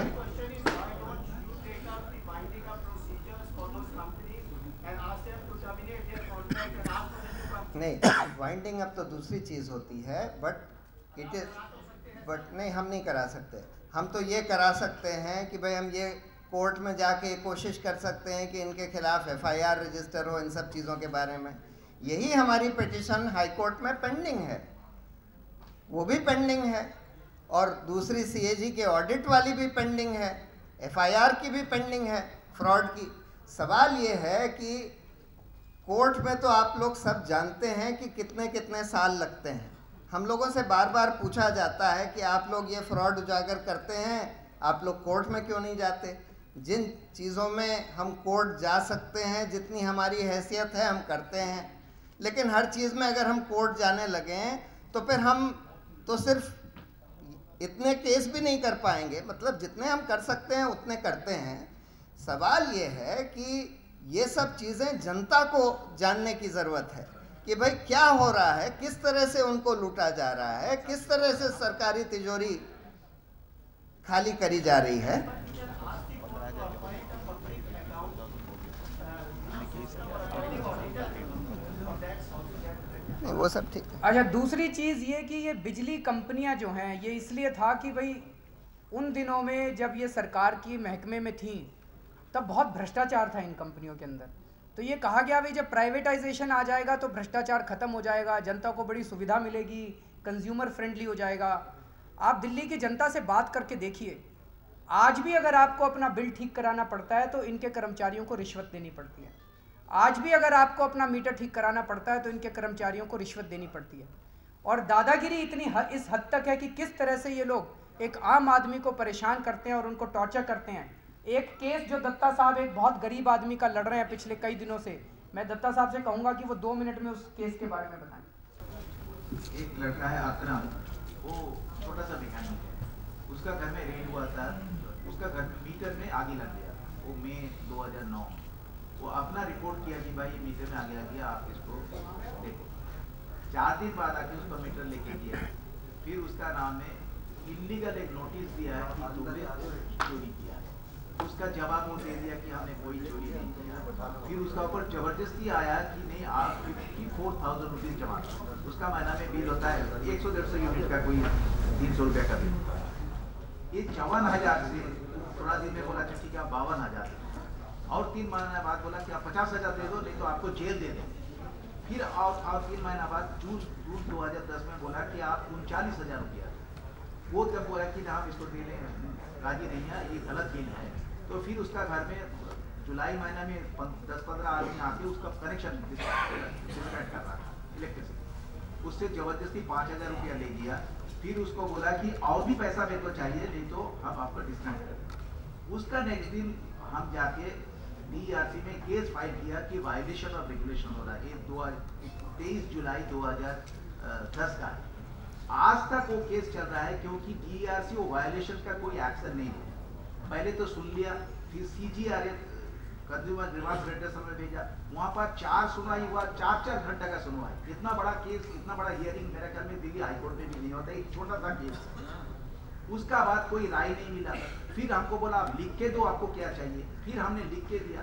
नहीं वाइंडिंग अब तो दूसरी चीज़ होती है, बट नहीं, हम नहीं करा सकते। हम तो ये करा सकते हैं कि भाई हम ये कोर्ट में जाके कोशिश कर सकते हैं कि इनके खिलाफ FIR रजिस्टर हो, इन सब चीज़ों के बारे में। यही हमारी पिटीशन हाई कोर्ट में पेंडिंग है, वो भी पेंडिंग है, और दूसरी CAG के ऑडिट वाली भी पेंडिंग है, FIR की भी पेंडिंग है, फ्रॉड की। सवाल ये है कि कोर्ट में तो आप लोग सब जानते हैं कि कितने कितने साल लगते हैं। हम लोगों से बार बार पूछा जाता है कि आप लोग ये फ्रॉड उजागर करते हैं, आप लोग कोर्ट में क्यों नहीं जाते? जिन चीज़ों में हम कोर्ट जा सकते हैं, जितनी हमारी हैसियत है, हम करते हैं। लेकिन हर चीज़ में अगर हम कोर्ट जाने लगें तो फिर हम तो सिर्फ इतने केस भी नहीं कर पाएंगे। मतलब जितने हम कर सकते हैं उतने करते हैं। सवाल ये है कि ये सब चीज़ें जनता को जानने की ज़रूरत है कि भाई क्या हो रहा है, किस तरह से उनको लूटा जा रहा है, किस तरह से सरकारी तिजोरी खाली करी जा रही है। नहीं, वो सब ठीक। अच्छा, दूसरी चीज़ ये कि ये बिजली कंपनियां जो हैं, ये इसलिए था कि भाई उन दिनों में जब ये सरकार की महकमे में थी तब बहुत भ्रष्टाचार था इन कंपनियों के अंदर। तो ये कहा गया भाई जब प्राइवेटाइजेशन आ जाएगा तो भ्रष्टाचार खत्म हो जाएगा, जनता को बड़ी सुविधा मिलेगी, कंज्यूमर फ्रेंडली हो जाएगा। आप दिल्ली की जनता से बात करके देखिए, आज भी अगर आपको अपना बिल ठीक कराना पड़ता है तो इनके कर्मचारियों को रिश्वत देनी पड़ती है। आज भी अगर आपको अपना मीटर ठीक कराना पड़ता है तो इनके कर्मचारियों को रिश्वत देनी पड़ती है। और दादागिरी इतनी इस हद तक है कि किस तरह से ये लोग एक आम आदमी को परेशान करते हैं और उनको टॉर्चर करते हैं। एक केस जो दत्ता साहब एक बहुत गरीब आदमी का लड़ रहे हैं पिछले कई दिनों से, मैं दत्ता साहब से कहूँगा कि वो 2 मिनट में उस केस के बारे में बताएं। एक लड़का है अकरम, वो छोटा सा मैकेनिक है, उसका घर में रेड हुआ था, उसका घर में मीटर में आग लग गया। वो मई 2009, वो अपना रिपोर्ट किया कि भाई मीटर में आग लग गया, आप इसको देखो। 4 दिन बाद आके उसका मीटर लेके गया, फिर उसका नाम में इलीगल एक नोटिस दिया है कि तुमने चोरी किया है। उसका जवाब वो दे दिया कि हमने कोई चोरी नहीं किया। फिर उसका ऊपर जबरदस्ती आया कि नहीं आप 54,000 रुपीज़ जमा करो। उसका महीना में बिल होता है 100-150 यूनिट का, कोई 300 रुपये का बिल होता है। ये 54,000 से थोड़ा दिन में बोला ठीक है 52,000 और 3 महीने बाद बोला कि आप 50,000 दे दो, नहीं तो आपको जेल दे देंगे। फिर और 3 महीना बाद जून 2010 में बोला कि आप 39,000 रुपया। वो जब बोला कि ना आप इसको देने राजी नहीं है, ये गलत बिल है, तो फिर उसका घर में जुलाई महीना में 10-15 आदमी आके उसका कनेक्शन डिस्कनेक्ट कर रहा था इलेक्ट्रिसिटी। उससे ज़बरदस्ती 5,000 रुपया ले लिया। फिर उसको बोला कि और भी पैसा मेरे को चाहिए, नहीं तो हम आपको डिस्कनेक्ट करें। उसका नेक्स्ट दिन हम जाके DERC में केस फाइल किया कि वायलेशन ऑफ रेगुलेशन हो रहा है। ये 23 जुलाई 2010 का है। आज तक वो केस चल रहा है क्योंकि DERC वो वायलेशन का कोई एक्शन नहीं है। पहले तो सुन लिया, फिर CGRA कंज्यूमर ग्रीवेंस रेड्रेसल में भेजा, वहाँ पर 4 सुनवाई हुआ, 4-4 घंटे का सुनवाई। इतना बड़ा केस, इतना बड़ा हियरिंग मेरे ख्याल में दिल्ली हाईकोर्ट में भी नहीं होता, एक छोटा सा केस। उसका बाद कोई राय नहीं मिला। फिर हमको बोला आप लिख के दो, आपको क्या चाहिए। फिर हमने लिख के दिया,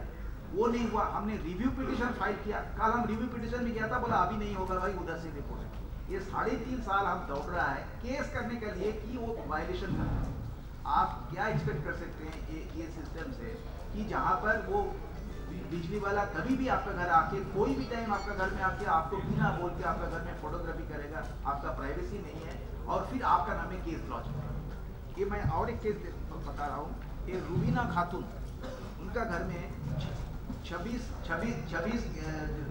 वो नहीं हुआ। हमने रिव्यू पिटीशन फाइल किया। कल हम रिव्यू पिटीशन भी किया था, बोला अभी नहीं होगा भाई, उधर से देखो। ये 3.5 साल हम दौड़ रहा है केस करने के लिए कि वो वायलेशन कर। आप क्या एक्सपेक्ट कर सकते हैं ये सिस्टम से कि जहाँ पर वो बिजली वाला कभी भी आपका घर आके कोई भी टाइम आपका घर में आके आपको बिना बोल के आपका घर में फोटोग्राफी करेगा, आपका प्राइवेसी नहीं है, और फिर आपका नाम है केस लॉन्च करेगा। ये मैं और एक केस बता रहा हूँ, ये रूबीना खातून, उनका घर में 26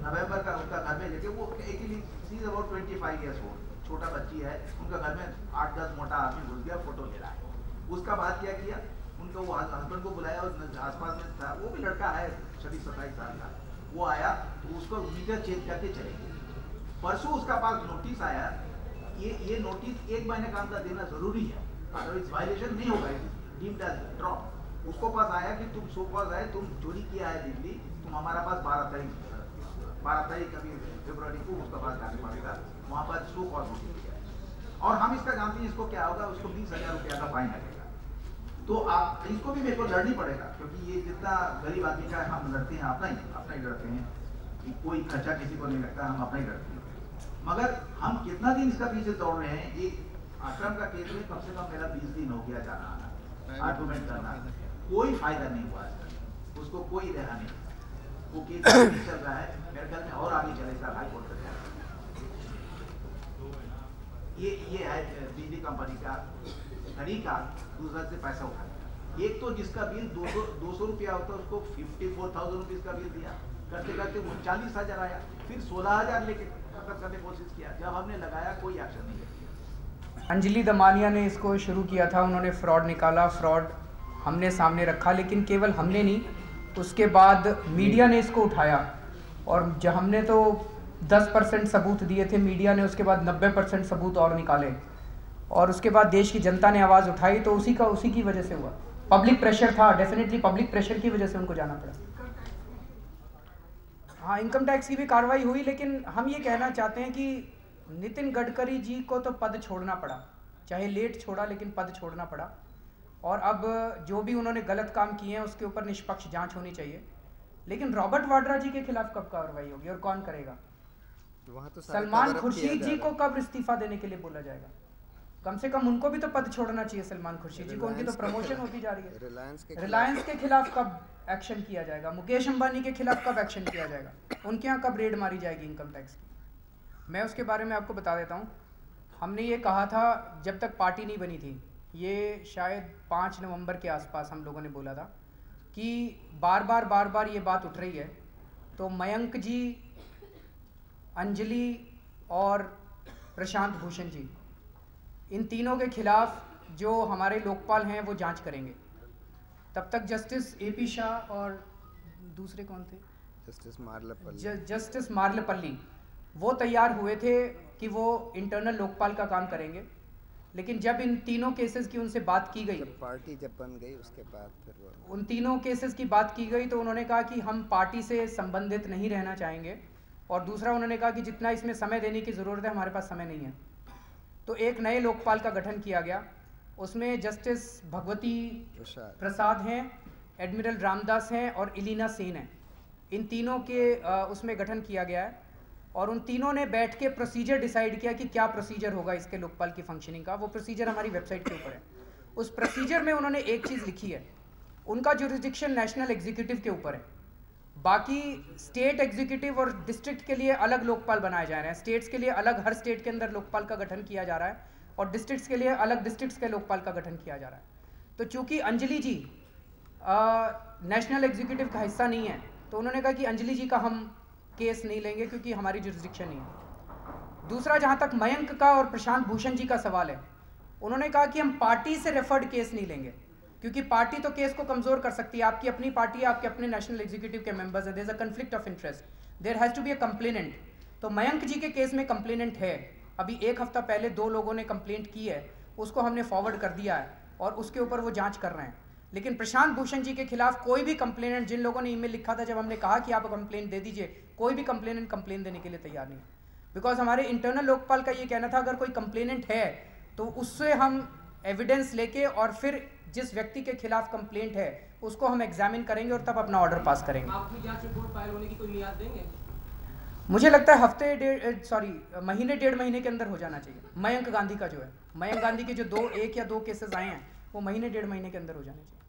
नवंबर का उनका घर में लेके, वो actually see is about 25 years old, छोटा बच्ची है, उनका घर में 8-10 मोटा आदमी घुस गया, फोटो ले रहा है। उसका बाद क्या किया, उनका वो हस्बैंड को बुलाया और आसपास में था, वो भी लड़का है 26-27 साल का, वो आया तो उसको मीटर चेक करके चले गए। परसों उसका पास नोटिस आया, ये नोटिस 1 महीने का अंदर देना जरूरी है, अदरवाइज वायलेशन नहीं होगा, डीम्ड एज ड्रॉप। उसको पास आया कि तुम सो पास आए, तुम चोरी किया है दिल्ली, तुम हमारा पास 12 तारीख अभी फरवरी को उसका पास जाने पड़ेगा, वहाँ पर शो कॉज नोटिस किया है, और हम इसका जानते हैं इसको क्या होगा, उसको 20,000 रुपया का फाइन लगेगा। तो आप इसको भी मेरे को लड़नी पड़ेगा, क्योंकि ये जितना गरीब आदमी का हम लड़ते हैं, अपना ही लड़ते हैं, कि कोई खर्चा किसी को नहीं लगता, हम अपना ही लड़ते हैं। मगर हम कितना दिन इसका पीछे दौड़ रहे हैं। एक आश्रम का केस में कम से कम मेरा 20 दिन हो गया जाना आना, आर्गूमेंट करना, कोई फायदा नहीं हुआ इसका, उसको कोई रहा नहीं, वो केस चल रहा है, मेरे ख्याल में और आगे चलेगा हाई कोर्ट तक। ये है बिजली कंपनी का तरीका, दूसरा से पैसा उठाने। एक तो जिसका बिल 200 रुपया होता है, उसको 54,000 रुपीज़ का बिल दिया, करते करते 39,000 आया, फिर 16,000 लेके खत्म करने की कोशिश किया, जब हमने लगाया कोई एक्शन नहीं लिया। अंजलि दमानिया ने इसको शुरू किया था, उन्होंने फ्रॉड निकाला, फ्रॉड हमने सामने रखा, लेकिन केवल हमने नहीं, उसके बाद मीडिया ने इसको उठाया, और जब हमने तो 10% सबूत दिए थे, मीडिया ने उसके बाद 90% सबूत और निकाले, और उसके बाद देश की जनता ने आवाज़ उठाई, तो उसी की वजह से हुआ। पब्लिक प्रेशर था, डेफिनेटली पब्लिक प्रेशर की वजह से उनको जाना पड़ा। हाँ, इनकम टैक्स की भी कार्रवाई हुई, लेकिन हम ये कहना चाहते हैं कि नितिन गडकरी जी को तो पद छोड़ना पड़ा, चाहे लेट छोड़ा, लेकिन पद छोड़ना पड़ा, और अब जो भी उन्होंने गलत काम किए हैं उसके ऊपर निष्पक्ष जांच होनी चाहिए। लेकिन रॉबर्ट वाड्रा जी के खिलाफ कब कार्रवाई होगी और कौन करेगा? तो सलमान खुर्शीद जी को कब इस्तीफा देने के लिए बोला जाएगा? कम से कम उनको भी तो पद छोड़ना चाहिए सलमान खुर्शीद जी को, उनकी तो प्रमोशन होती जा रही है। रिलायंस के खिलाफ कब एक्शन किया जाएगा? मुकेश अंबानी के खिलाफ कब एक्शन किया जाएगा? उनके यहाँ कब रेड मारी जाएगी इनकम टैक्स की? मैं उसके बारे में आपको बता देता हूँ। हमने ये कहा था जब तक पार्टी नहीं बनी थी, ये शायद 5 नवंबर के आसपास हम लोगों ने बोला था कि बार बार ये बात उठ रही है, तो मयंक जी, अंजलि और प्रशांत भूषण जी, इन तीनों के खिलाफ जो हमारे लोकपाल हैं वो जांच करेंगे। तब तक जस्टिस AP शाह और दूसरे कौन थे, जस्टिस मार्लेपल्ली, वो तैयार हुए थे कि वो इंटरनल लोकपाल का काम करेंगे। लेकिन जब इन तीनों केसेस की उनसे बात की गई, पार्टी जब बन गई उसके बाद फिर उन तीनों केसेस की बात की गई, तो उन्होंने कहा कि हम पार्टी से संबंधित नहीं रहना चाहेंगे, और दूसरा उन्होंने कहा कि जितना इसमें समय देने की ज़रूरत है हमारे पास समय नहीं है। तो एक नए लोकपाल का गठन किया गया, उसमें जस्टिस भगवती प्रसाद हैं, एडमिरल रामदास हैं और इलीना सेन हैं। इन तीनों के उसमें गठन किया गया है, और उन तीनों ने बैठ के प्रोसीजर डिसाइड किया कि क्या प्रोसीजर होगा इसके लोकपाल की फंक्शनिंग का। वो प्रोसीजर हमारी वेबसाइट के ऊपर है। उस प्रोसीजर में उन्होंने एक चीज़ लिखी है, उनका जुरिसडिक्शन नेशनल एग्जीक्यूटिव के ऊपर है, बाकी स्टेट एग्जीक्यूटिव और डिस्ट्रिक्ट के लिए अलग लोकपाल बनाए जा रहे हैं। स्टेट्स के लिए अलग, हर स्टेट के अंदर लोकपाल का गठन किया जा रहा है, और डिस्ट्रिक्ट्स के लिए अलग डिस्ट्रिक्ट्स के लोकपाल का गठन किया जा रहा है। तो चूंकि अंजलि जी नेशनल एग्जीक्यूटिव का हिस्सा नहीं है, तो उन्होंने कहा कि अंजलि जी का हम केस नहीं लेंगे क्योंकि हमारी जुरिसडिक्शन नहीं है। दूसरा, जहाँ तक मयंक का और प्रशांत भूषण जी का सवाल है, उन्होंने कहा कि हम पार्टी से रेफर्ड केस नहीं लेंगे, क्योंकि पार्टी तो केस को कमज़ोर कर सकती है। आपकी अपनी पार्टी है, आपके अपने नेशनल एग्जीक्यूटिव के मेंबर्स हैं, there is a conflict of interest, there has to be a complainant. तो मयंक जी के केस में कंप्लेनेंट है, अभी 1 हफ्ता पहले 2 लोगों ने कंप्लेंट की है, उसको हमने फॉरवर्ड कर दिया है और उसके ऊपर वो जांच कर रहे हैं। लेकिन प्रशांत भूषण जी के खिलाफ कोई भी कंप्लेनेंट, जिन लोगों ने ईमेल लिखा था जब हमने कहा कि आप कंप्लेंट दे दीजिए, कोई भी कंप्लेनेंट कंप्लेन देने के लिए तैयार नहीं है, बिकॉज हमारे इंटरनल लोकपाल का ये कहना था अगर कोई कंप्लेनेंट है तो उससे हम एविडेंस लेके और फिर जिस व्यक्ति के खिलाफ कंप्लेंट है उसको हम एग्जामिन करेंगे और तब अपना ऑर्डर पास करेंगे। आपकी जांच रिपोर्ट फाइल होने की कोई मियाद देंगे? मुझे लगता है महीने 1.5 महीने के अंदर हो जाना चाहिए। मयंक गांधी का जो है, मयंक गांधी के जो 1 या 2 केसेस आए हैं वो महीने 1.5 महीने के अंदर हो जाने चाहिए।